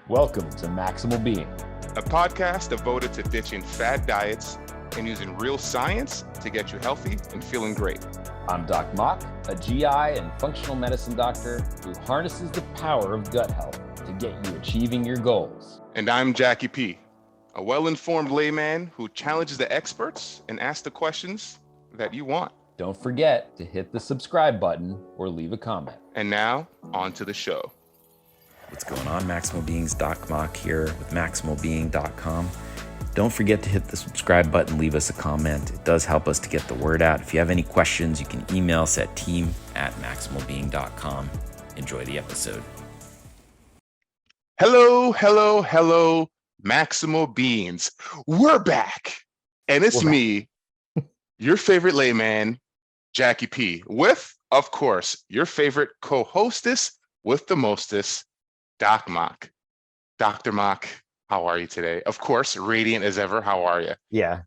Welcome to Maximal Being, a podcast devoted to ditching fad diets and using real science to get you healthy and feeling great. I'm Doc Mock, a GI and functional medicine doctor who harnesses the power of gut health to get you achieving your goals. And I'm Jacky P, a well-informed layman who challenges the experts and asks the questions that you want. Don't forget to hit the subscribe button or leave a comment. And now, on to the show. What's going on? Maximal Being's Doc Mock here with maximalbeing.com. Don't forget to hit the subscribe button, leave us a comment. It does help us to get the word out. If you have any questions, you can email us at team@maximalbeing.com. Enjoy the episode. Hello, Maximal Beings. We're back. And it's me, your favorite layman, Jacky P, with, of course, your favorite co-hostess with the mostest, Doc Mock. Dr. Mock, how are you today? Of course, radiant as ever. How are you? Yeah,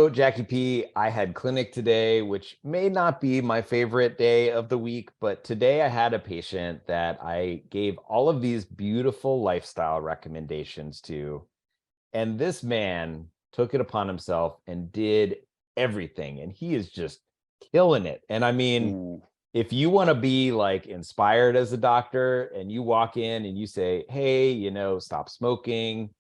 Jacky P, I had clinic today, which may not be my favorite day of the week, but today I had a patient that I gave all of these beautiful lifestyle recommendations to. And this man took it upon himself and did everything. And he is just killing it. And I mean, if you want to be like inspired as a doctor and you walk in and you say, hey, stop smoking,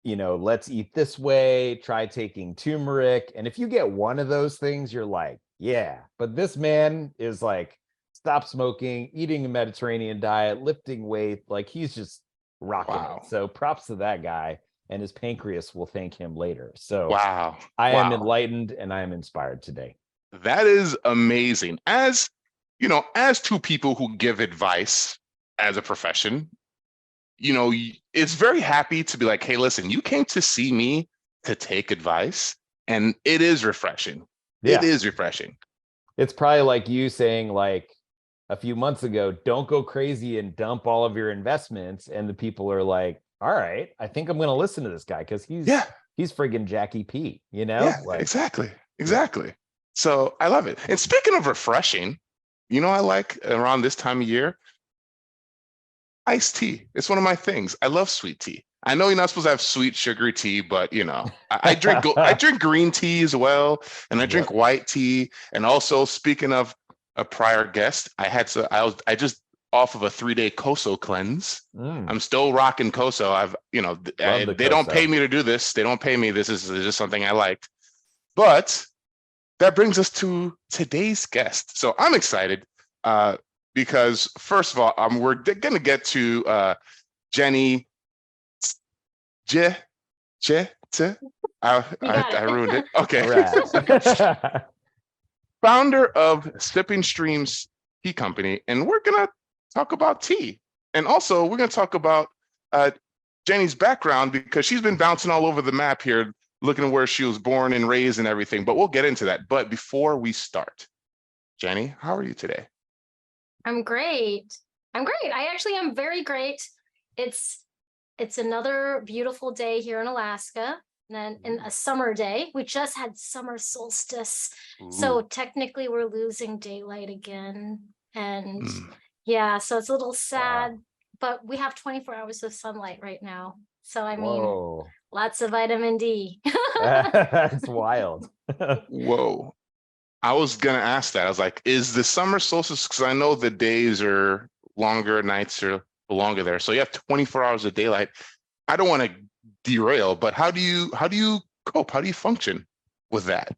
let's eat this way, try taking turmeric. And if you get one of those things, you're like, yeah, but this man is like, stop smoking, eating a Mediterranean diet, lifting weight. Like he's just rocking it. So props to that guy, and his pancreas will thank him later. So I am enlightened and I am inspired today. That is amazing. As two people who give advice as a profession, it's very happy to be like, hey, listen, you came to see me to take advice, and it is refreshing. Yeah. It is refreshing. It's probably like you saying like a few months ago, don't go crazy and dump all of your investments. And the people are like, all right, I think I'm going to listen to this guy because he's friggin' Jacky P, Yeah, like, exactly. So I love it. And speaking of refreshing, I like around this time of year, iced tea. It's one of my things. I love sweet tea. I know you're not supposed to have sweet, sugary tea, but I drink green tea as well, and I drink white tea. And also, speaking of a prior guest, I just off of a 3-day Koso cleanse. I'm still rocking Koso. They don't pay me to do this. They don't pay me. This is just something I liked. But that brings us to today's guest. So I'm excited because, first of all, we're going to get to Jenny Tse. I ruined it. Okay. Right. Founder of Sipping Streams Tea Company. And we're going to talk about tea. And also, we're going to talk about Jenny's background, because she's been bouncing all over the map here, looking at where she was born and raised and everything, but we'll get into that. But before we start, Jenny, how are you today? I'm great. I actually am very great. It's another beautiful day here in Alaska, and in a summer day. We just had summer solstice. Ooh. So technically we're losing daylight again. And so it's a little sad, but we have 24 hours of sunlight right now. So I mean, lots of vitamin D. That's wild. Whoa. I was going to ask that. I was like, is the summer solstice, because I know the days are longer, nights are longer there. So you have 24 hours of daylight. I don't want to derail, but how do you cope? How do you function with that?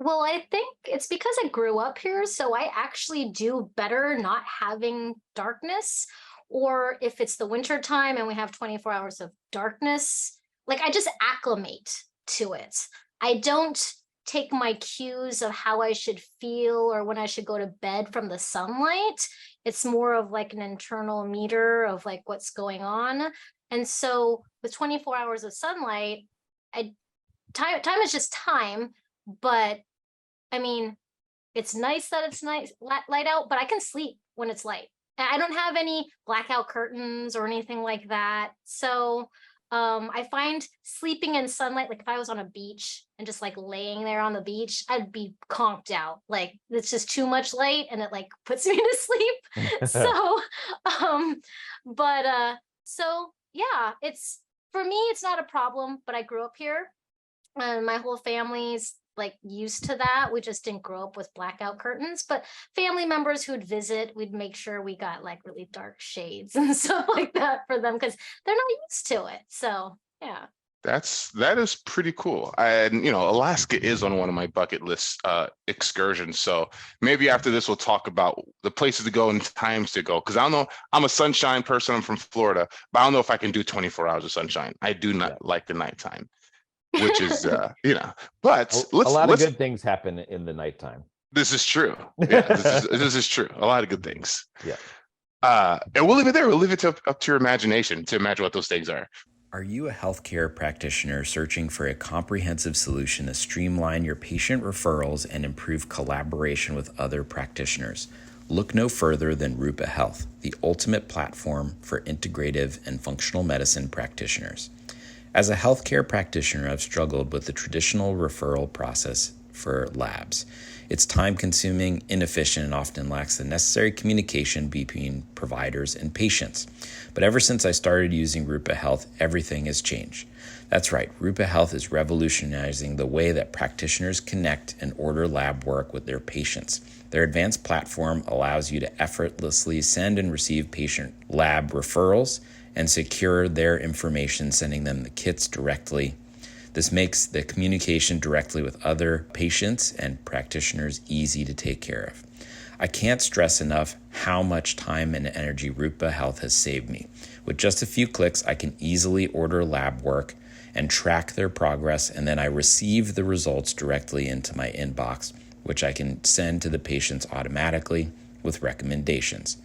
Well, I think it's because I grew up here. So I actually do better not having darkness. Or if it's the winter time and we have 24 hours of darkness, like I just acclimate to it. I don't take my cues of how I should feel or when I should go to bed from the sunlight. It's more of like an internal meter of like what's going on. And so with 24 hours of sunlight, time is just time. But I mean, it's nice that it's nice light out, but I can sleep when it's light. I don't have any blackout curtains or anything like that. So I find sleeping in sunlight, like if I was on a beach and just like laying there on the beach, I'd be conked out. Like it's just too much light and it like puts me to sleep. So yeah, it's, for me, it's not a problem, but I grew up here and my whole family's like used to that. We just didn't grow up with blackout curtains, but family members who'd visit, we'd make sure we got like really dark shades and stuff like that for them because they're not used to it. So yeah. That is pretty cool. And Alaska is on one of my bucket list excursions. So maybe after this we'll talk about the places to go and times to go. Because I don't know, I'm a sunshine person. I'm from Florida, but I don't know if I can do 24 hours of sunshine. I do not like the nighttime, which is But A lot of good things happen in the nighttime. This is true. Yeah, this is true. A lot of good things. Yeah. And we'll leave it there. We'll leave it up to your imagination to imagine what those things are. Are you a healthcare practitioner searching for a comprehensive solution to streamline your patient referrals and improve collaboration with other practitioners? Look no further than Rupa Health, the ultimate platform for integrative and functional medicine practitioners. As a healthcare practitioner, I've struggled with the traditional referral process for labs. It's time-consuming, inefficient, and often lacks the necessary communication between providers and patients. But ever since I started using Rupa Health, everything has changed. That's right, Rupa Health is revolutionizing the way that practitioners connect and order lab work with their patients. Their advanced platform allows you to effortlessly send and receive patient lab referrals and secure their information, sending them the kits directly. This makes the communication directly with other patients and practitioners easy to take care of. I can't stress enough how much time and energy Rupa Health has saved me. With just a few clicks, I can easily order lab work and track their progress, and then I receive the results directly into my inbox, which I can send to the patients automatically with recommendations.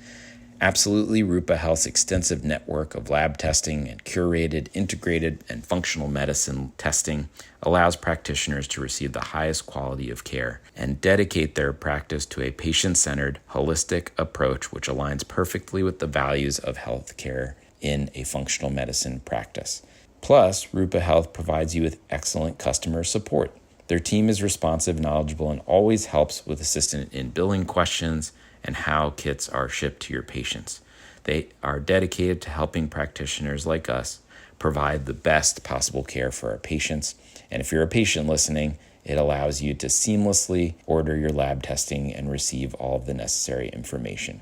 Absolutely, Rupa Health's extensive network of lab testing and curated, integrated, and functional medicine testing allows practitioners to receive the highest quality of care and dedicate their practice to a patient-centered, holistic approach which aligns perfectly with the values of healthcare in a functional medicine practice. Plus, Rupa Health provides you with excellent customer support. Their team is responsive, knowledgeable, and always helps with assistance in billing questions and how kits are shipped to your patients. They are dedicated to helping practitioners like us provide the best possible care for our patients. And if you're a patient listening, it allows you to seamlessly order your lab testing and receive all of the necessary information.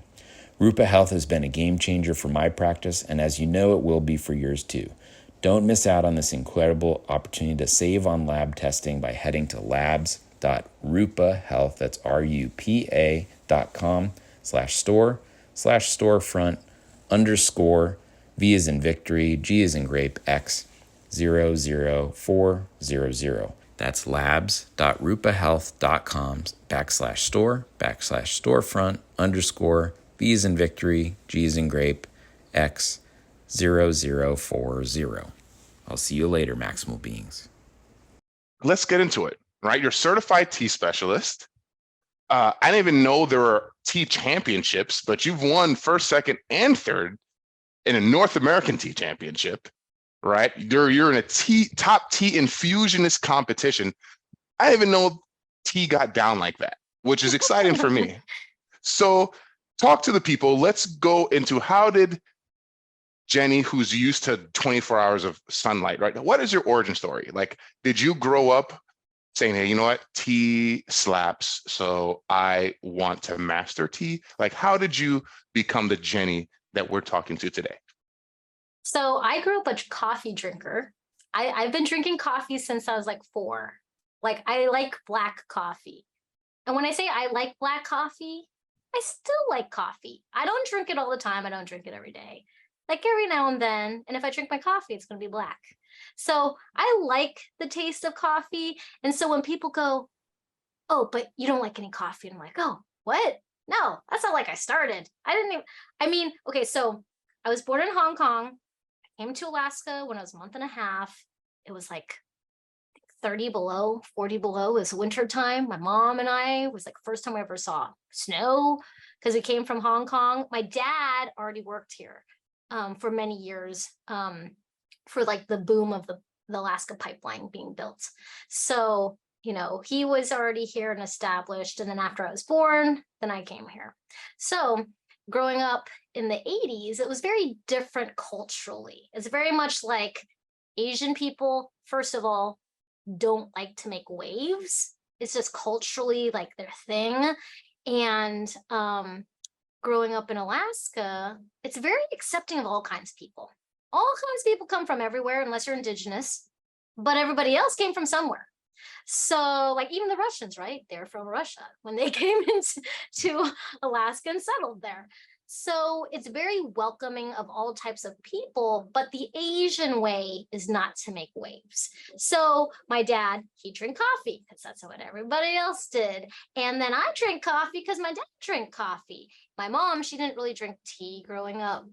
Rupa Health has been a game changer for my practice, and as you know, it will be for yours too. Don't miss out on this incredible opportunity to save on lab testing by heading to labs.rupahealth, that's rupa.com/store/storefront_ V as in Victory, G as in Grape, X 00400. That's labs.rupahealth.com/store/storefront_ V as in Victory, G as in Grape, X 0040. I'll see you later, Maximal Beings. Let's get into it, right? You're a certified tea specialist. I didn't even know there were tea championships, but you've won first, second, and third in a North American tea championship, right? You're in a top tea infusionist competition. I didn't even know tea got down like that, which is exciting for me. So talk to the people. Let's go into how did Jenny, who's used to 24 hours of sunlight, right? What is your origin story? Like, did you grow up saying, hey, you know what? Tea slaps, so I want to master tea. Like, how did you become the Jenny that we're talking to today? So I grew up a coffee drinker. I've been drinking coffee since I was like 4. Like, I like black coffee. And when I say I like black coffee, I still like coffee. I don't drink it all the time. I don't drink it every day. Like every now and then. And if I drink my coffee, it's going to be black. So I like the taste of coffee. And so when people go, oh, but you don't like any coffee. And I'm like, oh, what? No, that's not like I started. Okay, so I was born in Hong Kong. I came to Alaska when I was a month and a half. It was like 30 below, 40 below. It was winter time. My mom and I, it was like first time I ever saw snow because we came from Hong Kong. My dad already worked here for many years for like the boom of the Alaska pipeline being built. So, he was already here and established. And then after I was born, then I came here. So growing up in the 80s, it was very different culturally. It's very much like Asian people, first of all, don't like to make waves. It's just culturally like their thing. And growing up in Alaska, it's very accepting of all kinds of people. All kinds of people come from everywhere unless you're indigenous, but everybody else came from somewhere. So like even the Russians, right? They're from Russia when they came into Alaska and settled there. So it's very welcoming of all types of people, but the Asian way is not to make waves. So my dad, he drank coffee because that's what everybody else did. And then I drank coffee because my dad drank coffee. My mom, she didn't really drink tea growing up.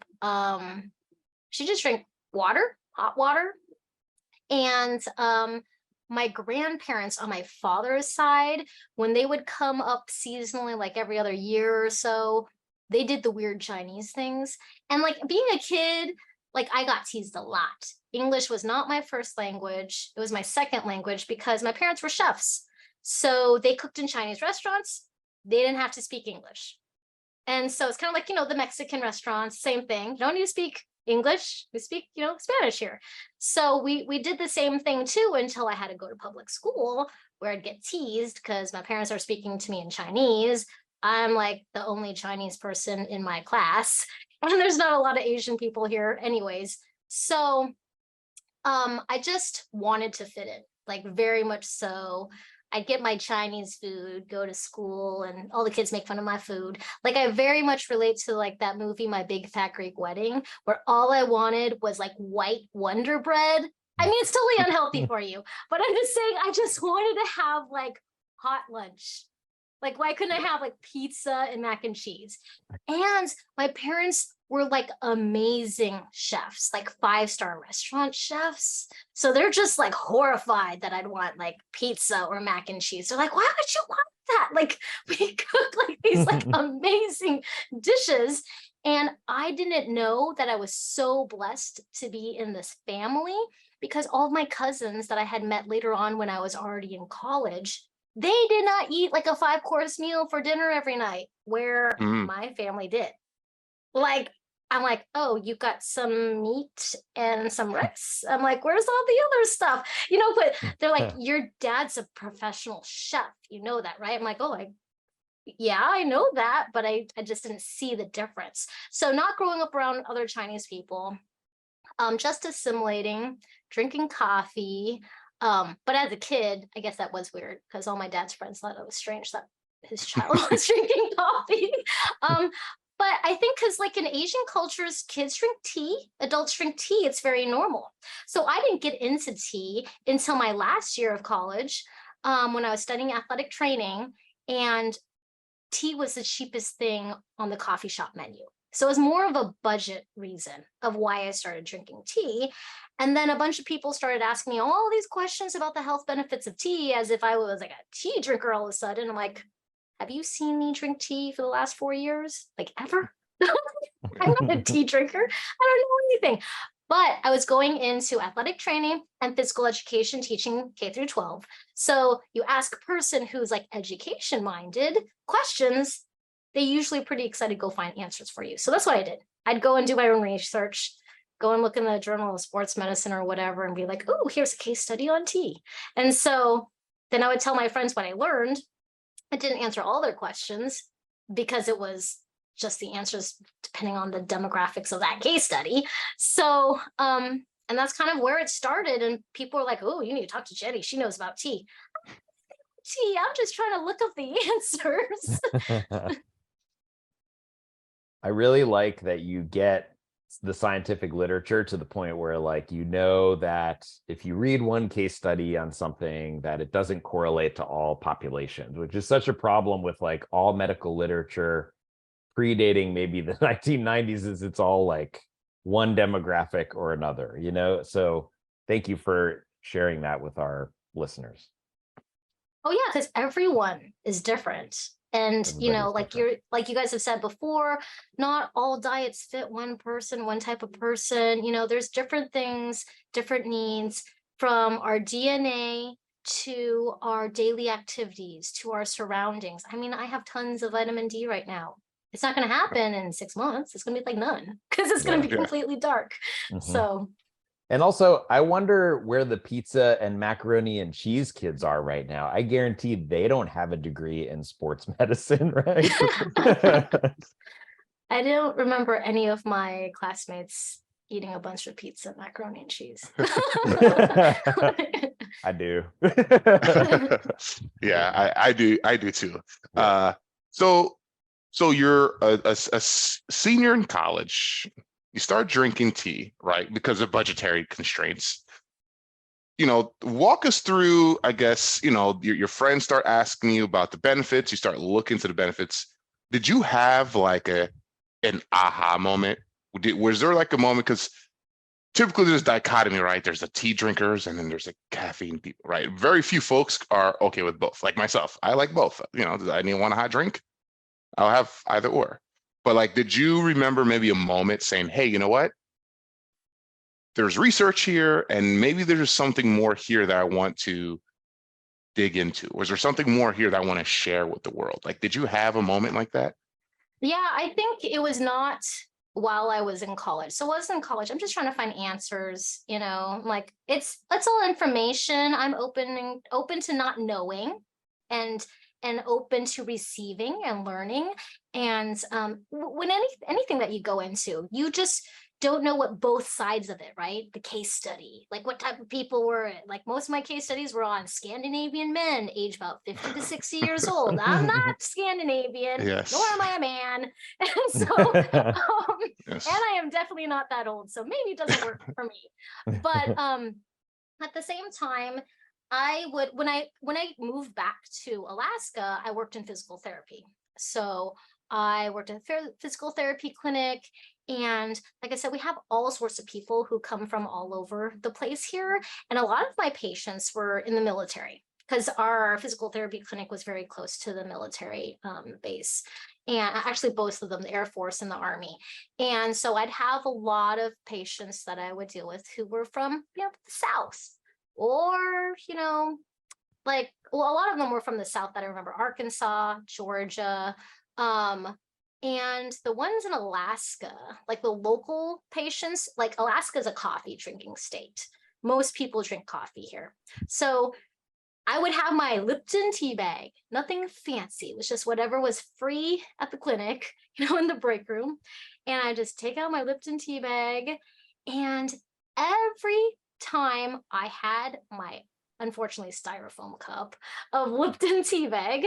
She just drank water, hot water. And my grandparents on my father's side, when they would come up seasonally, like every other year or so, they did the weird Chinese things. And like being a kid, like I got teased a lot. English was not my first language. It was my second language because my parents were chefs. So they cooked in Chinese restaurants. They didn't have to speak English. And so it's kind of like, the Mexican restaurants, same thing. You don't need to speak English, we speak, Spanish here. So we did the same thing too until I had to go to public school where I'd get teased because my parents are speaking to me in Chinese. I'm like the only Chinese person in my class, and there's not a lot of Asian people here anyways. So I just wanted to fit in, like very much so. I'd get my Chinese food, go to school, and all the kids make fun of my food. Like I very much relate to like that movie, My Big Fat Greek Wedding, where all I wanted was like white Wonder Bread. I mean, it's totally unhealthy for you, but I'm just saying I just wanted to have like hot lunch. Like, why couldn't I have like pizza and mac and cheese? And my parents were like amazing chefs, like 5-star restaurant chefs. So they're just like horrified that I'd want like pizza or mac and cheese. They're like, why would you want that? Like we cook like these like amazing dishes. And I didn't know that I was so blessed to be in this family because all of my cousins that I had met later on when I was already in college, they did not eat like a 5-course meal for dinner every night, where my family did. Like, I'm like, oh, you got some meat and some rice. I'm like, where's all the other stuff? But they're like, your dad's a professional chef. You know that, right? I'm like, oh, yeah, I know that, but I just didn't see the difference. So not growing up around other Chinese people, just assimilating, drinking coffee. But as a kid, I guess that was weird because all my dad's friends thought it was strange that his child was drinking coffee. But I think because like in Asian cultures, kids drink tea, adults drink tea, it's very normal. So I didn't get into tea until my last year of college, when I was studying athletic training, and tea was the cheapest thing on the coffee shop menu. So it was more of a budget reason of why I started drinking tea. And then a bunch of people started asking me all these questions about the health benefits of tea as if I was like a tea drinker all of a sudden. I'm like, have you seen me drink tea for the last 4 years? Like ever? I'm not a tea drinker. I don't know anything. But I was going into athletic training and physical education, teaching K through 12. So you ask a person who's like education minded questions, they usually pretty excited to go find answers for you. So that's what I did. I'd go and do my own research, go and look in the Journal of Sports Medicine or whatever and be like, oh, here's a case study on tea. And so then I would tell my friends what I learned. I didn't answer all their questions because it was just the answers depending on the demographics of that case study. So, and that's kind of where it started. And people were like, oh, you need to talk to Jenny. She knows about tea. Tea, I'm just trying to look up the answers. I really like that you get the scientific literature to the point where like that if you read one case study on something that it doesn't correlate to all populations, which is such a problem with like all medical literature predating maybe the 1990s, is it's all like one demographic or another, so thank you for sharing that with our listeners. Oh yeah, because everyone is different. And like you guys have said before, not all diets fit one person, one type of person. There's different things, different needs, from our DNA to our daily activities to our surroundings. I mean, I have tons of vitamin D right now. it's not going to happen in 6 months. It's going to be like none, because it's going to be completely dark. So. And also, I wonder where the pizza and macaroni and cheese kids are right now. I guarantee they don't have a degree in sports medicine, right? I don't remember any of my classmates eating a bunch of pizza, macaroni, and cheese. I do. Yeah, I do too. Yeah. So you're a senior in college. You start drinking tea, right? Because of budgetary constraints. Walk us through, I guess, your friends start asking you about the benefits. You start looking into the benefits. Did you have like an aha moment? Was there like a moment? Because typically there's dichotomy, right? There's the tea drinkers and then there's the caffeine people, right? Very few folks are okay with both. Like myself, I like both. I need want a hot drink, I'll have either or. But like, did you remember maybe a moment saying, hey, you know what? There's research here, and maybe there's something more here that I want to dig into? Was there something more here that I want to share with the world? Like, did you have a moment like that? Yeah, I think it was not while I was in college. So I was in college. I'm just trying to find answers, like it's all information. I'm open to not knowing and open to receiving and learning. And when anything that you go into, you just don't know what both sides of it, right? The case study, like what type of people were it. Like most of my case studies were on Scandinavian men, age about 50 to 60 years old. I'm not Scandinavian, Yes. nor am I a man. And so, Yes. and I am definitely not that old. So maybe it doesn't work for me. But at the same time, when I moved back to Alaska, I worked in physical therapy. So I worked at a physical therapy clinic. And like I said, we have all sorts of people who come from all over the place here. And a lot of my patients were in the military because our physical therapy clinic was very close to the military base. And actually both of them, the Air Force and the Army. And so I'd have a lot of patients that I would deal with who were from, the South, or, like, well, a lot of them were from the South that I remember: Arkansas, Georgia, and the ones in Alaska, like the local patients, like Alaska is a coffee drinking state. Most people drink coffee here. So I would have my Lipton tea bag, nothing fancy. It was just whatever was free at the clinic, in the break room. And I just take out my Lipton tea bag, and every time I had my, unfortunately, styrofoam cup of Lipton tea bag,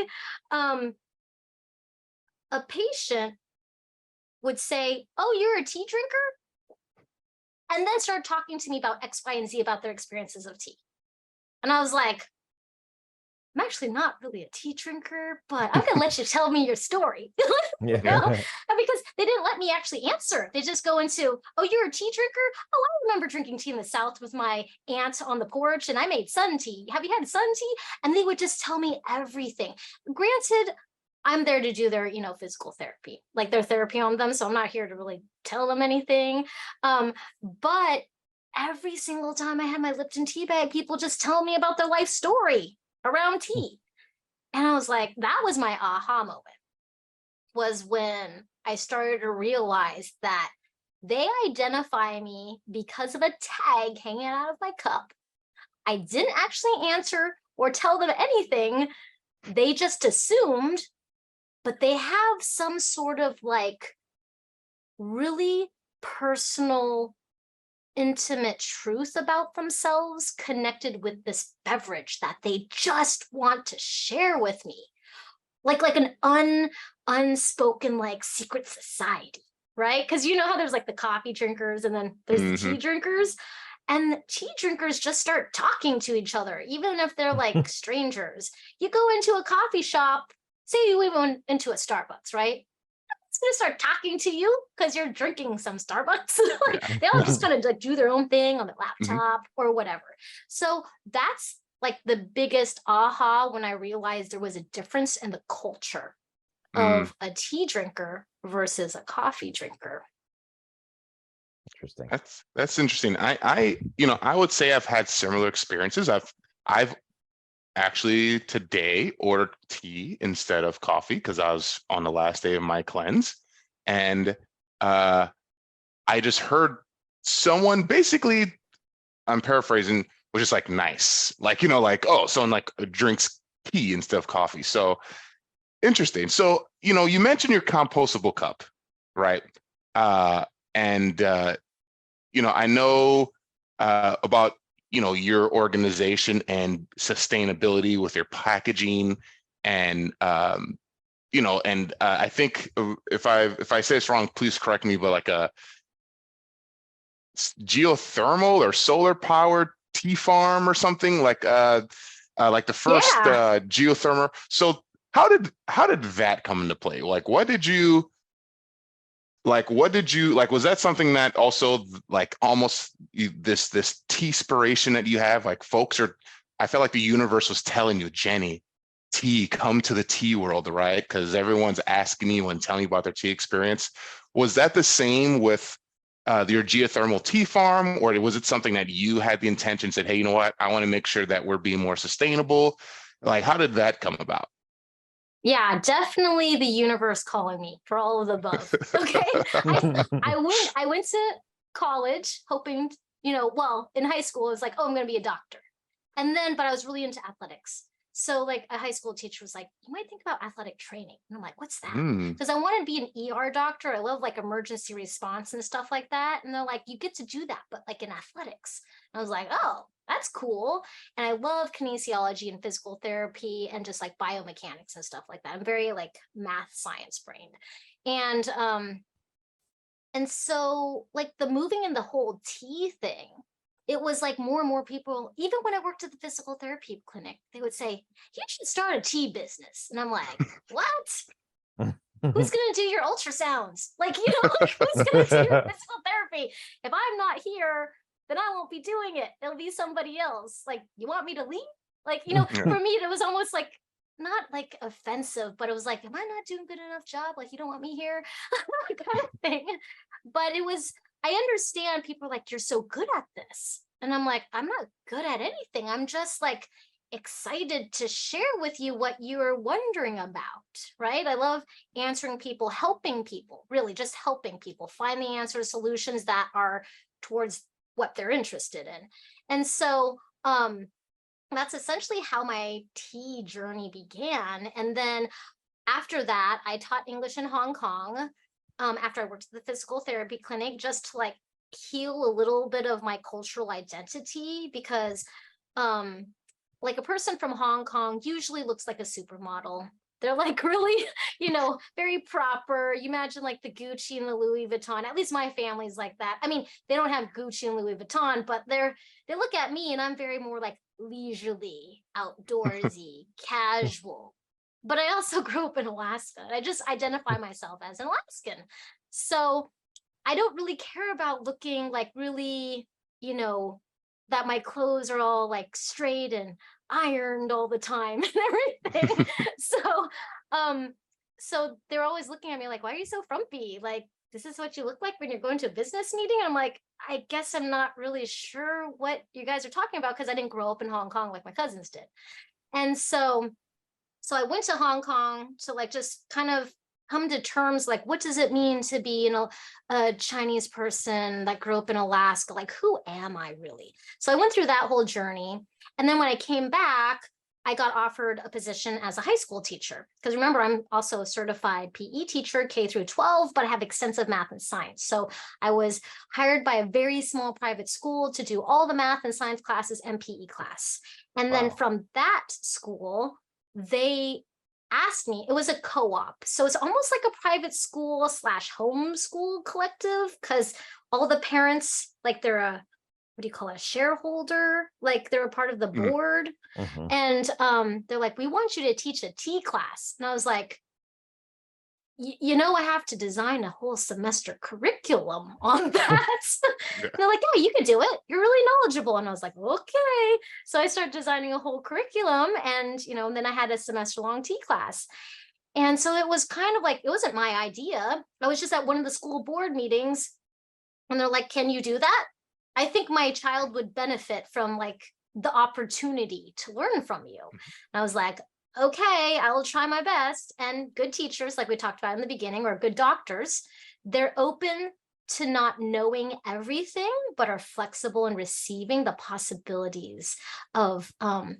a patient would say, "Oh, you're a tea drinker?" And then start talking to me about X, Y, and Z about their experiences of tea. And I was like, I'm actually not really a tea drinker, but I'm going to let you tell me your story. Yeah. Because they didn't let me actually answer. They just go into, "Oh, you're a tea drinker? Oh, I remember drinking tea in the South with my aunt on the porch, and I made sun tea. Have you had sun tea?" And they would just tell me everything. Granted, I'm there to do their, physical therapy, like their therapy on them. So I'm not here to really tell them anything. But every single time I had my Lipton tea bag, people just tell me about their life story around tea. And I was like, that was my aha moment, was when I started to realize that they identify me because of a tag hanging out of my cup. I didn't actually answer or tell them anything. They just assumed, but they have some sort of like really personal, intimate truth about themselves connected with this beverage that they just want to share with me. Like an unspoken like secret society, right? Because you know how there's like the coffee drinkers and then there's the tea drinkers. And tea drinkers just start talking to each other, even if they're like strangers. You go into a coffee shop, say you went into a Starbucks, right? It's going to start talking to you because you're drinking some Starbucks. They all just kind of like do their own thing on their laptop or whatever. So that's like the biggest aha when I realized there was a difference in the culture of a tea drinker versus a coffee drinker. Interesting. That's interesting. I would say I've had similar experiences. I've actually today ordered tea instead of coffee because I was on the last day of my cleanse. And I just heard someone basically, I'm paraphrasing, was just like nice, like, you know, like, oh, someone like drinks tea instead of coffee. So interesting. So, you know, you mentioned your compostable cup, right? And you know, I know about, you know, your organization and sustainability with your packaging, and you know, and I think if I say it's wrong, please correct me, but like a geothermal or solar powered tea farm or something, like the first Yeah. geothermal. So how did that come into play? Like what did you like, was that something that also like almost this tea inspiration that you have, like folks are, I felt like the universe was telling you, Jenny, tea, come to the tea world, right? Because everyone's asking you and telling you about their tea experience. Was that the same with your geothermal tea farm, or was it something that you had the intention, said, hey, you know what, I want to make sure that we're being more sustainable? Like, how did that come about? Yeah, definitely the universe calling me for all of the above. Okay. I went to college hoping, well, in high school, it was like, oh, I'm gonna be a doctor. And then, but I was really into athletics. So like a high school teacher was like, you might think about athletic training. And I'm like, what's that? Mm. Because I want to be an ER doctor. I love like emergency response and stuff like that. And they're like, you get to do that, but like in athletics. And I was like, oh, that's cool. And I love kinesiology and physical therapy and just like biomechanics and stuff like that. I'm very like math science brained. And so like the moving in the whole tea thing, it was like more and more people, even when I worked at the physical therapy clinic, they would say, you should start a tea business. And I'm like, what? Who's going to do your ultrasounds? Like, like who's going to do your physical therapy? If I'm not here, then I won't be doing it. It'll be somebody else. Like, you want me to leave? Like, Yeah. for me, it was almost like, not like offensive, but it was like, am I not doing good enough job? Like, you don't want me here? Kind of thing. But it was, I understand people are like, you're so good at this. And I'm like, I'm not good at anything. I'm just like excited to share with you what you're wondering about, right? I love answering people, helping people, really just helping people find the answers, solutions that are towards what they're interested in. And so, that's essentially how my tea journey began. And then after that, I taught English in Hong Kong. After I worked at the physical therapy clinic, just to like heal a little bit of my cultural identity, because like a person from Hong Kong usually looks like a supermodel. They're like really, very proper. You imagine like the Gucci and the Louis Vuitton. At least my family's like that. I mean, they don't have Gucci and Louis Vuitton, but they look at me and I'm very more like leisurely, outdoorsy, casual. But I also grew up in Alaska. I just identify myself as an Alaskan. So I don't really care about looking like really, that my clothes are all like straight and ironed all the time and everything. So they're always looking at me like, why are you so frumpy? Like, this is what you look like when you're going to a business meeting? And I'm like, I guess I'm not really sure what you guys are talking about, because I didn't grow up in Hong Kong like my cousins did. And so I went to Hong Kong to like just kind of come to terms, like, what does it mean to be, a Chinese person that grew up in Alaska? Like, who am I really? So I went through that whole journey. And then when I came back, I got offered a position as a high school teacher. Because remember, I'm also a certified PE teacher, K through 12, but I have extensive math and science. So I was hired by a very small private school to do all the math and science classes and PE class. And then from that school, they asked me, it was a co-op. So it's almost like a private school / homeschool collective, because all the parents, like they're what do you call it, a shareholder? Like they're a part of the board. Mhm. And they're like, we want you to teach a tea class. And I was like, I have to design a whole semester curriculum on that. Yeah. They're like, yeah, you can do it. You're really knowledgeable. And I was like, okay. So I started designing a whole curriculum, and, then I had a semester long tea class. And so it was kind of like, it wasn't my idea. I was just at one of the school board meetings, and they're like, can you do that? I think my child would benefit from like the opportunity to learn from you. And I was like, okay, I will try my best. And good teachers, like we talked about in the beginning, or good doctors, they're open to not knowing everything, but are flexible in receiving the possibilities of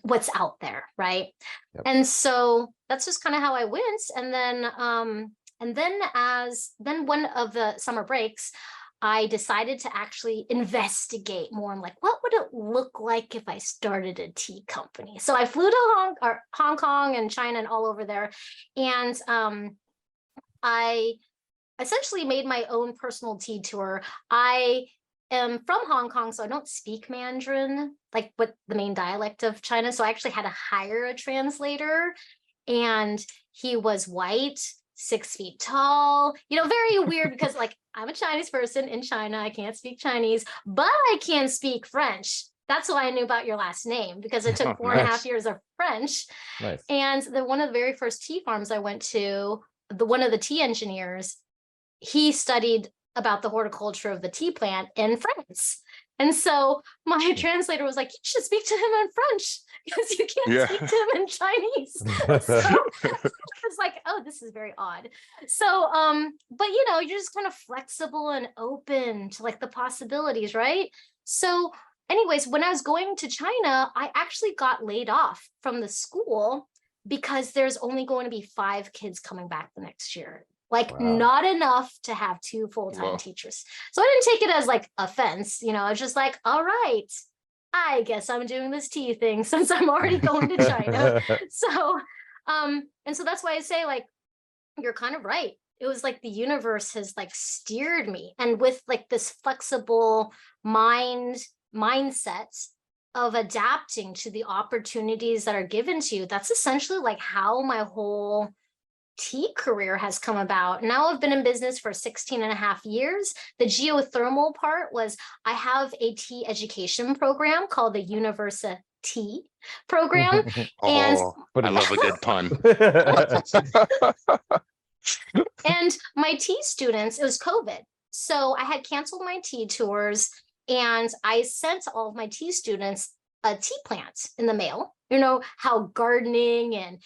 what's out there, right? Yep. And so that's just kind of how I went. And then one of the summer breaks, I decided to actually investigate more. I'm like, what would it look like if I started a tea company? So I flew to Hong Kong and China and all over there. And I essentially made my own personal tea tour. I am from Hong Kong, so I don't speak Mandarin, like what the main dialect of China. So I actually had to hire a translator, and he was white, 6 feet tall, very weird because like I'm a Chinese person in China. I can't speak Chinese, but I can speak French. That's why I knew about your last name, because it took 4.5 years of French. Nice. And one of the very first tea farms I went to, one of the tea engineers, he studied about the horticulture of the tea plant in France. And so my translator was like, you should speak to him in French because you can't speak to him in Chinese. So I was like, oh, this is very odd. So, but you're just kind of flexible and open to like the possibilities, right? So anyways, when I was going to China, I actually got laid off from the school because there's only going to be 5 kids coming back the next year. Like not enough to have 2 full-time teachers. So I didn't take it as like offense, I was just like, all right, I guess I'm doing this tea thing since I'm already going to China. So, and so that's why I say like, you're kind of right. It was like the universe has like steered me, and with like this flexible mindset of adapting to the opportunities that are given to you. That's essentially like how my whole tea career has come about. Now I've been in business for 16.5 years. The geothermal part was I have a tea education program called the University program. I love a good pun. And my tea students, it was COVID. So I had canceled my tea tours, and I sent all of my tea students a tea plant in the mail. How gardening and,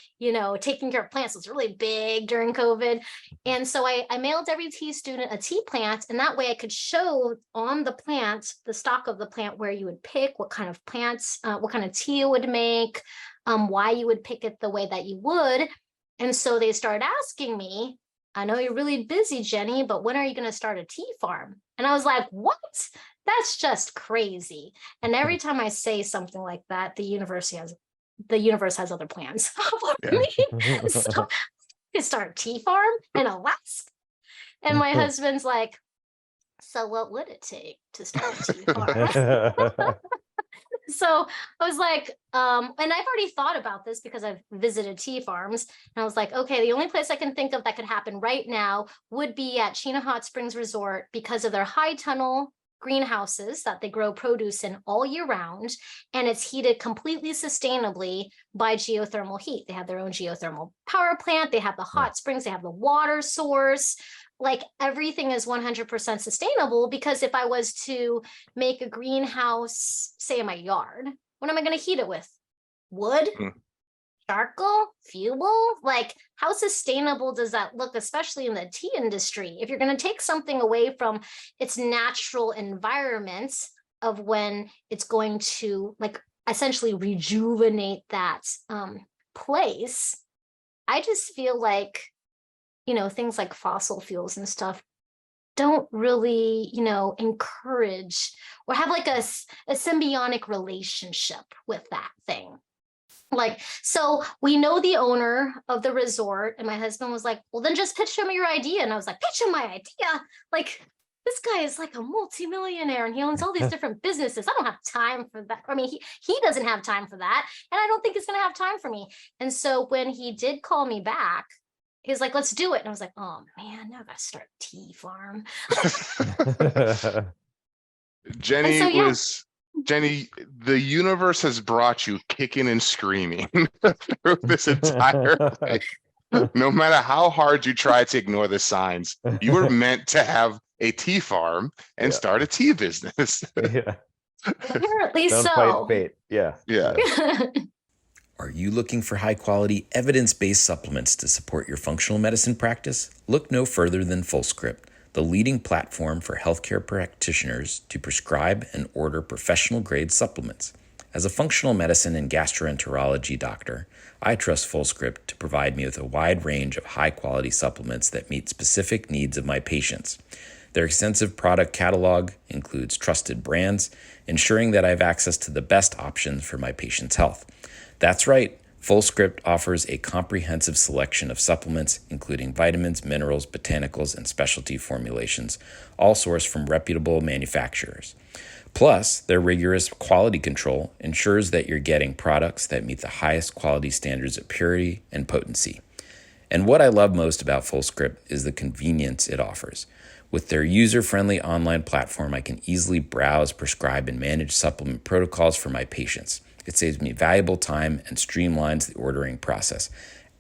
taking care of plants was really big during COVID. And so I mailed every tea student a tea plant. And that way I could show on the plant, the stock of the plant, where you would pick, what kind of plants, what kind of tea you would make, why you would pick it the way that you would. And so they started asking me, I know you're really busy, Jenny, but when are you going to start a tea farm? And I was like, what? That's just crazy. And every time I say something like that, the universe has other plans for me. So I start a tea farm in Alaska. And my husband's like, so what would it take to start a tea farm? So I was like, and I've already thought about this because I've visited tea farms. And I was like, okay, the only place I can think of that could happen right now would be at Chena Hot Springs Resort, because of their high tunnel greenhouses that they grow produce in all year round, and it's heated completely sustainably by geothermal heat. They have their own geothermal power plant, they have the hot springs, they have the water source, like everything is 100% sustainable. Because if I was to make a greenhouse, say in my yard, what am I going to heat it with? Wood? Charcoal, fuel? Like, how sustainable does that look, especially in the tea industry? If you're going to take something away from its natural environment of when it's going to like essentially rejuvenate that place, I just feel like, things like fossil fuels and stuff don't really, encourage or have like a symbiotic relationship with that thing. Like, so we know the owner of the resort, and my husband was like, well, then just pitch him your idea. And I was like, pitch him my idea? Like, this guy is like a multimillionaire and he owns all these different businesses. I don't have time for that. I mean, he doesn't have time for that. And I don't think he's going to have time for me. And so when he did call me back, he was like, let's do it. And I was like, oh man, now I got to start a tea farm. Jenny, the universe has brought you kicking and screaming through this entire thing. No matter how hard you try to ignore the signs, you were meant to have a tea farm and start a tea business. Apparently Don't so. fight fate. Yeah. Are you looking for high-quality, evidence-based supplements to support your functional medicine practice? Look no further than FullScript, the leading platform for healthcare practitioners to prescribe and order professional-grade supplements. As a functional medicine and gastroenterology doctor, I trust FullScript to provide me with a wide range of high-quality supplements that meet specific needs of my patients. Their extensive product catalog includes trusted brands, ensuring that I have access to the best options for my patients' health. That's right, FullScript offers a comprehensive selection of supplements, including vitamins, minerals, botanicals, and specialty formulations, all sourced from reputable manufacturers. Plus, their rigorous quality control ensures that you're getting products that meet the highest quality standards of purity and potency. And what I love most about FullScript is the convenience it offers. With their user-friendly online platform, I can easily browse, prescribe, and manage supplement protocols for my patients. It saves me valuable time and streamlines the ordering process.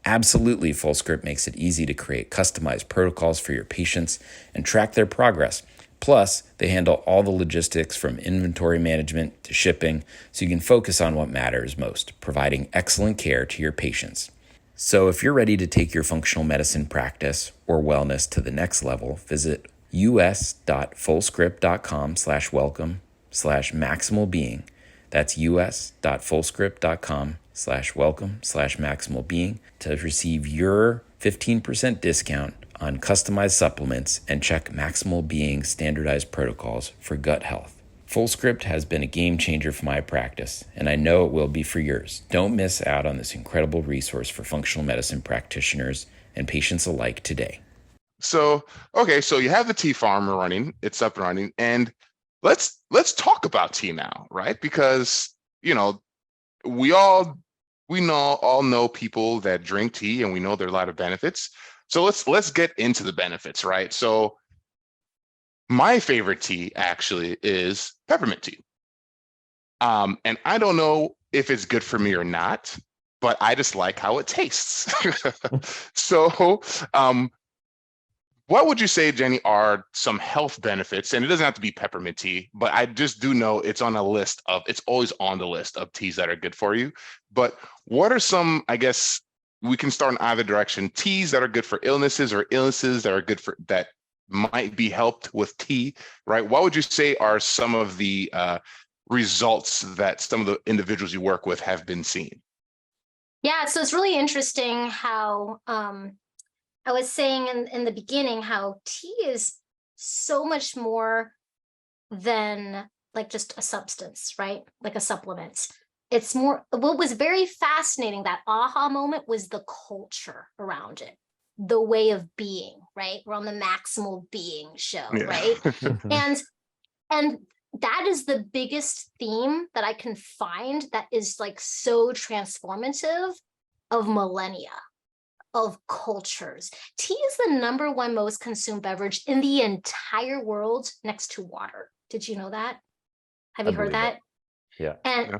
Absolutely, FullScript makes it easy to create customized protocols for your patients and track their progress. Plus, they handle all the logistics from inventory management to shipping, so you can focus on what matters most, providing excellent care to your patients. So if you're ready to take your functional medicine practice or wellness to the next level, visit us.fullscript.com/welcome/maximalbeing. That's us.fullscript.com/welcome/maximalbeing to receive your 15% discount on customized supplements and check Maximal Being standardized protocols for gut health. FullScript has been a game changer for my practice, and I know it will be for yours. Don't miss out on this incredible resource for functional medicine practitioners and patients alike today. So, okay, so you have the tea farm running, it's up and running, and let's talk about tea now, right? Because, you know, we all know people that drink tea, and we know there are a lot of benefits. So let's get into the benefits, right? So my favorite tea actually is peppermint tea. And I don't know if it's good for me or not, but I just like how it tastes. So, what would you say, Jenny, are some health benefits? And it doesn't have to be peppermint tea, but I just do know it's always on the list of teas that are good for you. But what are some, I guess we can start in either direction, teas that are good for illnesses or illnesses that are good for, that might be helped with tea, right? What would you say are some of the results that some of the individuals you work with have been seeing? Yeah, so it's really interesting how I was saying in the beginning how tea is so much more than like just a substance, right? Like a supplement. It's more, what was very fascinating, that aha moment, was the culture around it, the way of being, right? We're on the Maximal Being show, Yeah. right? And that is the biggest theme that I can find that is like so transformative of millennia, of cultures. Tea is the #1 most consumed beverage in the entire world, next to water. Did you know that? Have you heard that? Yeah. And Yeah.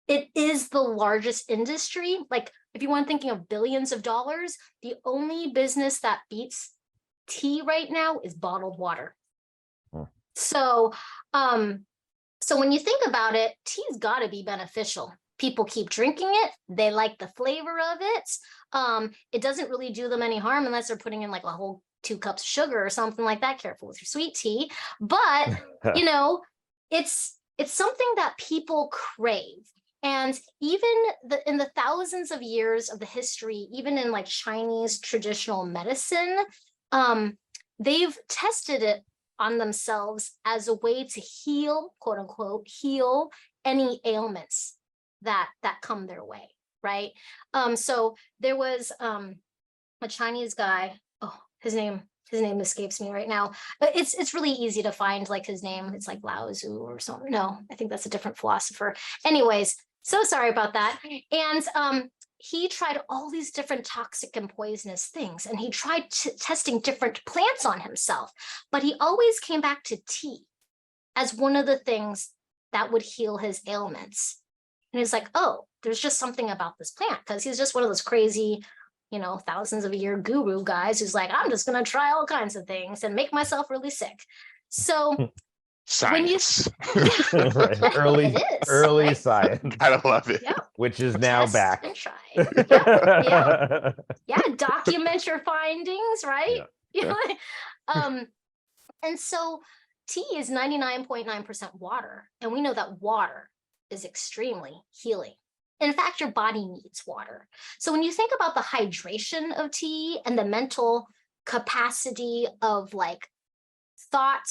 it is the largest industry. Like, if you want thinking of billions of dollars, the only business that beats tea right now is bottled water. Hmm. So, so when you think about it, tea's got to be beneficial. People keep drinking it. They like the flavor of it. It doesn't really do them any harm unless they're putting in like a whole 2 cups of sugar or something like that. Careful with your sweet tea. But, you know, it's something that people crave. And even in the thousands of years of the history, even in like Chinese traditional medicine, they've tested it on themselves as a way to heal, quote unquote, heal any ailments that come their way, right? So there was a Chinese guy. Oh, his name escapes me right now. But it's really easy to find like his name. It's like Lao Tzu or something. No, I think that's a different philosopher. Anyways, so sorry about that. And he tried all these different toxic and poisonous things, and he tried testing different plants on himself, but he always came back to tea as one of the things that would heal his ailments. And he's like, oh, there's just something about this plant, because he's just one of those crazy, you know, thousands of a year guru guys who's like, I'm just going to try all kinds of things and make myself really sick. So when you Science. Right. it is, Early right? science, Gotta love it. Yeah. which is now Test back. and try. Yeah. Yeah. Document your findings, right? Yeah. And so tea is 99.9% water. And we know that water is extremely healing. In fact, your body needs water. So when you think about the hydration of tea and the mental capacity of like thought,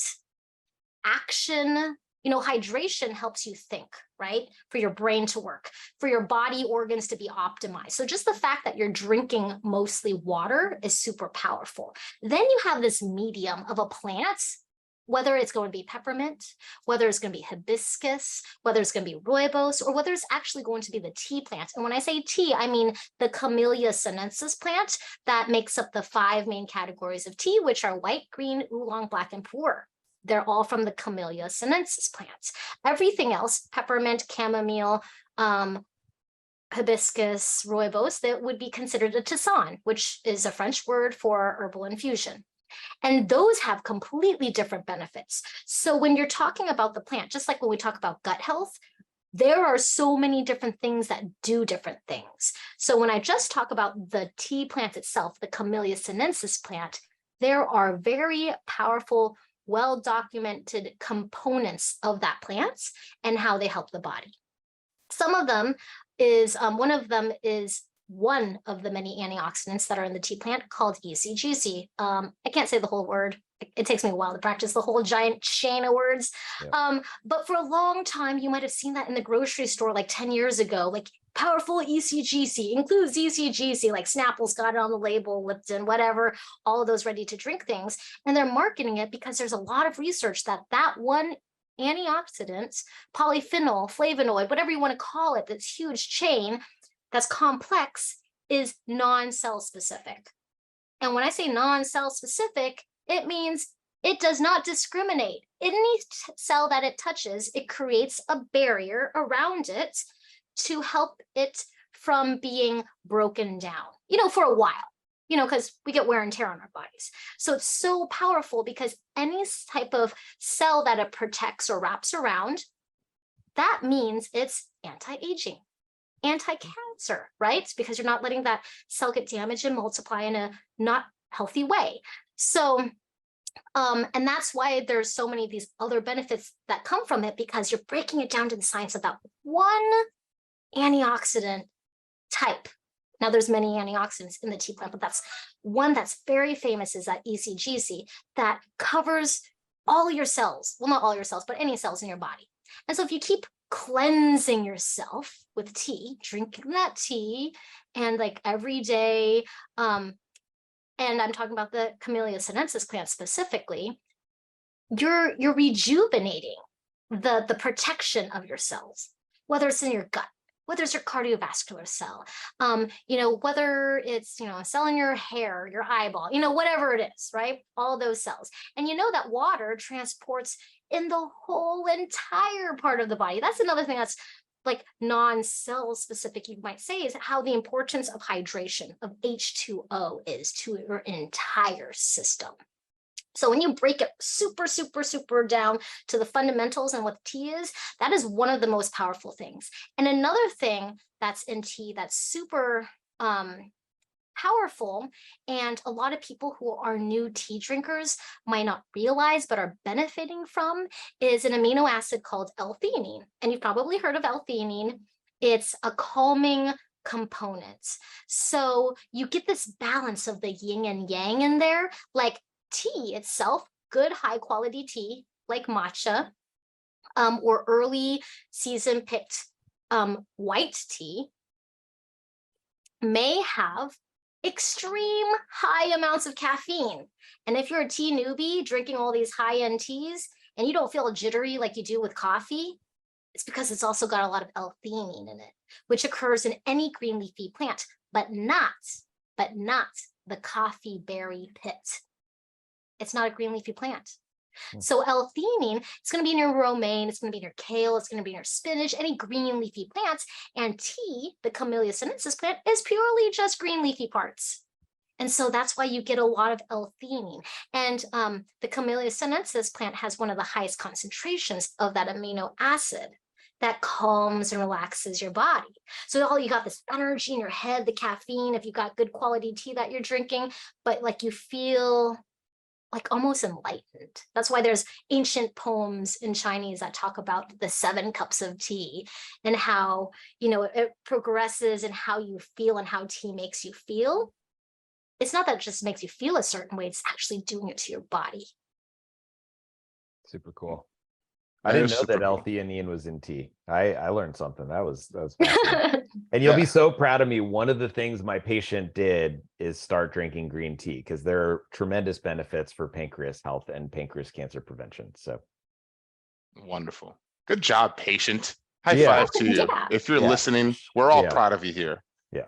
action, hydration helps you think, right? For your brain to work, for your body organs to be optimized. So just the fact that you're drinking mostly water is super powerful. Then you have this medium of a plant, whether it's going to be peppermint, whether it's going to be hibiscus, whether it's going to be rooibos, or whether it's actually going to be the tea plant. And when I say tea, I mean the Camellia sinensis plant that makes up the 5 main categories of tea, which are white, green, oolong, black, and pu'er. They're all from the Camellia sinensis plants. Everything else, peppermint, chamomile, hibiscus, rooibos, that would be considered a tisane, which is a French word for herbal infusion. And those have completely different benefits. So when you're talking about the plant, just like when we talk about gut health, there are so many different things that do different things. So when I just talk about the tea plant itself, the Camellia sinensis plant, there are very powerful, well-documented components of that plant and how they help the body. Some of them is, one of them is one of the many antioxidants that are in the tea plant called ECGC. I can't say the whole word. It takes me a while to practice the whole giant chain of words. Yeah. But for a long time, you might have seen that in the grocery store like 10 years ago, like powerful ECGC, includes ECGC, like Snapple's got it on the label, Lipton, whatever, all of those ready to drink things. And they're marketing it because there's a lot of research that that one antioxidant, polyphenol, flavonoid, whatever you want to call it, this huge chain that's complex, is non-cell specific. And when I say non-cell specific, it means it does not discriminate. Any cell that it touches, it creates a barrier around it to help it from being broken down, for a while, because we get wear and tear on our bodies. So it's so powerful because any type of cell that it protects or wraps around, that means it's anti-aging, anti-cancer, right? It's because you're not letting that cell get damaged and multiply in a not healthy way. So, and that's why there's so many of these other benefits that come from it, because you're breaking it down to the science of that one antioxidant type. Now there's many antioxidants in the tea plant, but that's one that's very famous, is that ECGC that covers all your cells. Well, not all your cells, but any cells in your body. And so if you keep cleansing yourself with tea, drinking that tea, and like every day, and I'm talking about the Camellia sinensis plant specifically, you're rejuvenating the protection of your cells, whether it's in your gut, whether it's your cardiovascular cell, whether it's, a cell in your hair, your eyeball, whatever it is, right? All those cells. And that water transports in the whole entire part of the body. That's another thing that's like non-cell specific, you might say, is how the importance of hydration, of H2O, is to your entire system. So when you break it super, super, super down to the fundamentals and what tea is, that is one of the most powerful things. And another thing that's in tea that's super powerful, and a lot of people who are new tea drinkers might not realize but are benefiting from, is an amino acid called L-theanine. And you've probably heard of L-theanine. It's a calming component. So you get this balance of the yin and yang in there. Like tea itself, good high quality tea like matcha, or early season picked white tea, may have extreme high amounts of caffeine. And if you're a tea newbie drinking all these high-end teas and you don't feel jittery like you do with coffee, it's because it's also got a lot of L-theanine in it, which occurs in any green leafy plant, but not the coffee berry pit. It's not a green leafy plant. So L-theanine, it's going to be in your romaine, it's going to be in your kale, it's going to be in your spinach, any green leafy plants. And tea, the Camellia sinensis plant, is purely just green leafy parts. And so that's why you get a lot of L-theanine. And the Camellia sinensis plant has one of the highest concentrations of that amino acid that calms and relaxes your body. So all you got this energy in your head, the caffeine, if you got good quality tea that you're drinking, but like you feel like almost enlightened. That's why there's ancient poems in Chinese that talk about the 7 cups of tea and how, it progresses and how you feel and how tea makes you feel. It's not that it just makes you feel a certain way, it's actually doing it to your body. Super cool. I didn't know that cool. L-theanine was in tea. I learned something. That was fascinating. And you'll be so proud of me. One of the things my patient did is start drinking green tea because there are tremendous benefits for pancreas health and pancreas cancer prevention. So wonderful. Good job, patient. High five to you. Yeah. If you're listening, we're all proud of you here. Yeah.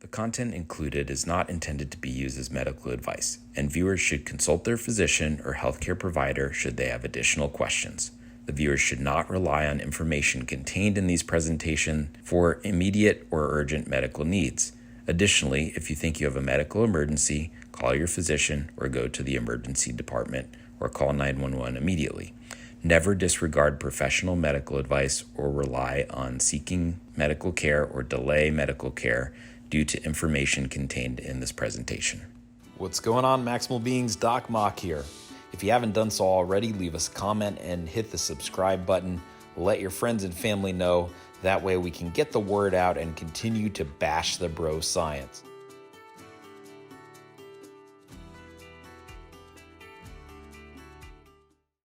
The content included is not intended to be used as medical advice, and viewers should consult their physician or healthcare provider should they have additional questions. The viewers should not rely on information contained in these presentations for immediate or urgent medical needs. Additionally, if you think you have a medical emergency, call your physician or go to the emergency department or call 911 immediately. Never disregard professional medical advice or rely on seeking medical care or delay medical care due to information contained in this presentation. What's going on, Maximal Beings? Doc Mock here. If you haven't done so already, leave us a comment and hit the subscribe button. Let your friends and family know. That way we can get the word out and continue to bash the bro science.